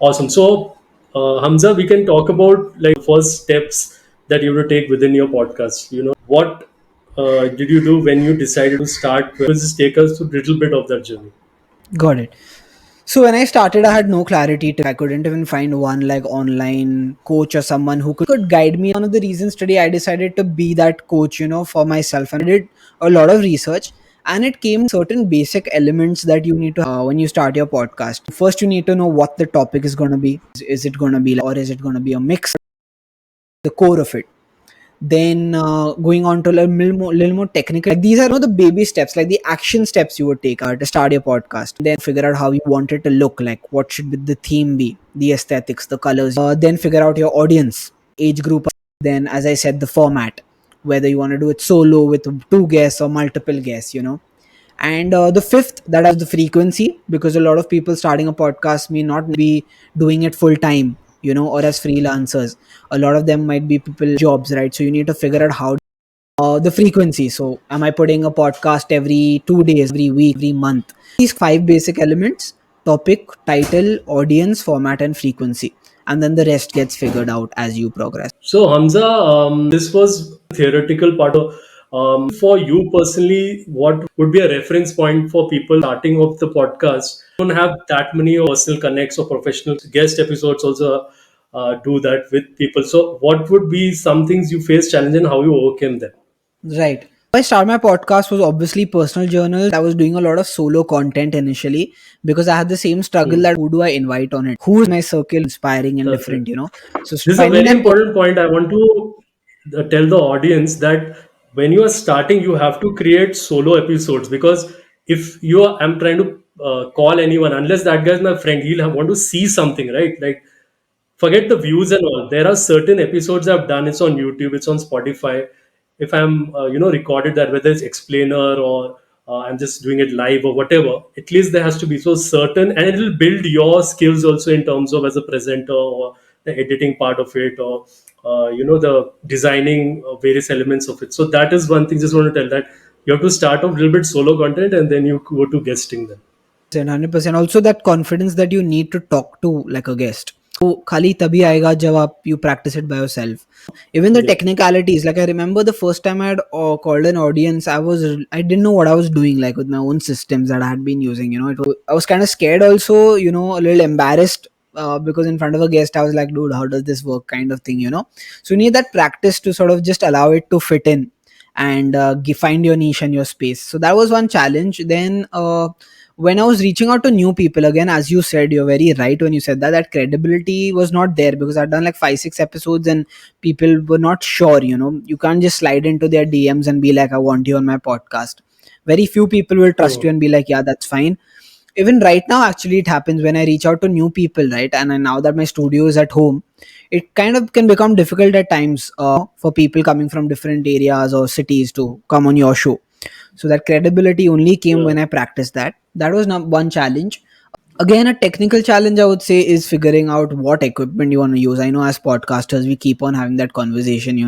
Awesome. So, Hamza, we can talk about like first steps that you have to take within your podcast. What did you do when you decided to start? Just take us through a little bit of that journey. Got it. So when I started, I had no clarity till I couldn't even find one like online coach or someone who could guide me. One of the reasons today I decided to be that coach, for myself. And I did a lot of research and it came certain basic elements that you need to when you start your podcast. First, you need to know what the topic is going to be. Is it going to be or is it going to be a mix? The core of it. Then going on to a little more technical, like these are the baby steps, like the action steps you would take to start your podcast. Then figure out how you want it to look like, what should be the theme, be the aesthetics, the colors. Then figure out your audience, age group. Then, as I said, the format, whether you want to do it solo with two guests or multiple guests, and the fifth, that is the frequency, because a lot of people starting a podcast may not be doing it full time, or as freelancers. A lot of them might be people jobs, right? So you need to figure out how the frequency. So am I putting a podcast every 2 days, every week, every month? These five basic elements: topic, title, audience, format, and frequency. And then the rest gets figured out as you progress. So, Hamza, this was theoretical part of. For you personally, what would be a reference point for people starting off the podcast? Don't have that many personal connects or professional guest episodes. Also, do that with people. So, what would be some things you face challenge and how you overcame them? Right. I started my podcast was obviously personal journal. I was doing a lot of solo content initially because I had the same struggle, Hmm. that who do I invite on it? Who's my circle inspiring and That's it. different, So This is a finding very that important point. I want to tell the audience that when you are starting, you have to create solo episodes because if you are, I'm trying to call anyone, unless that guy is my friend, he'll want to see something, right? Like forget the views and all. There are certain episodes I've done. It's on YouTube, it's on Spotify. If I'm recorded that, whether it's explainer or I'm just doing it live or whatever, at least there has to be so certain, and it'll build your skills also in terms of as a presenter or the editing part of it, or the designing various elements of it. So that is one thing. Just want to tell that you have to start off a little bit solo content and then you go to guesting them. 100%. Also, that confidence that you need to talk to like a guest. So, khali tabhi aayega jab you practice it by yourself. Even the Yeah. technicalities, like I remember the first time I had called an audience, I didn't know what I was doing, like with my own systems that I had been using. I was kind of scared also, a little embarrassed. Because in front of a guest, I was like, dude, how does this work, kind of thing. So you need that practice to sort of just allow it to fit in and find your niche and your space. So that was one challenge. Then when I was reaching out to new people, again, as you said, you're very right when you said that credibility was not there because I'd done like 5-6 episodes and people were not sure. You can't just slide into their DMs and be like, I want you on my podcast. Very few people will trust you Hmm. and be like, yeah, that's fine. Even right now, actually, it happens when I reach out to new people, right? And now that my studio is at home, it kind of can become difficult at times for people coming from different areas or cities to come on your show. So that credibility only came Yeah. when I practiced that. That was not one challenge. Again, a technical challenge I would say is figuring out what equipment you want to use. I know as podcasters we keep on having that conversation,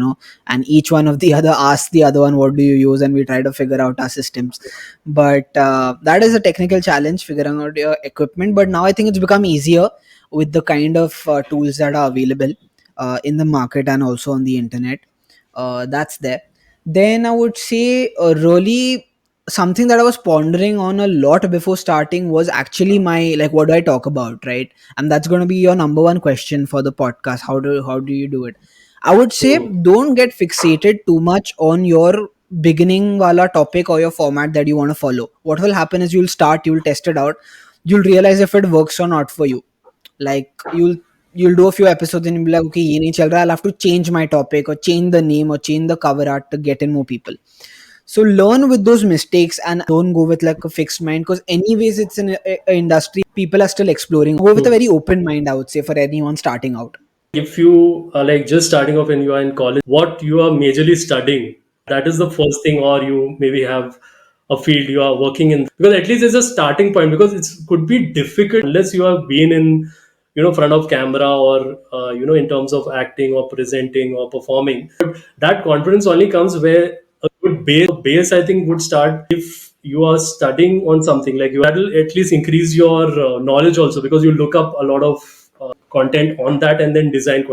and each one of the other asks the other one what do you use, and we try to figure out our systems. But that is a technical challenge, figuring out your equipment. But now I think it's become easier with the kind of tools that are available in the market and also on the internet. That's there. Then I would say really something that I was pondering on a lot before starting was actually my, like, what do I talk about, right? And that's going to be your number one question for the podcast. How do you do it? I would say Hmm. don't get fixated too much on your beginning wala topic or your format that you want to follow. What will happen is you'll test it out, you'll realize if it works or not for you. Like you'll do a few episodes and you'll be like, okay, ye nahi chal raha, I'll have to change my topic or change the name or change the cover art to get in more people. So learn with those mistakes and don't go with like a fixed mind, because anyways it's in a industry people are still exploring. Go with a Hmm. very open mind, I would say, for anyone starting out. If you are like just starting off and you are in college, what you are majorly studying, that is the first thing, or you maybe have a field you are working in, because at least it's a starting point, because it could be difficult unless you have been in front of camera or in terms of acting or presenting or performing. That confidence only comes where a good base I think would start if you are studying on something, like you, that will at least increase your knowledge also, because you look up a lot of content on that and then design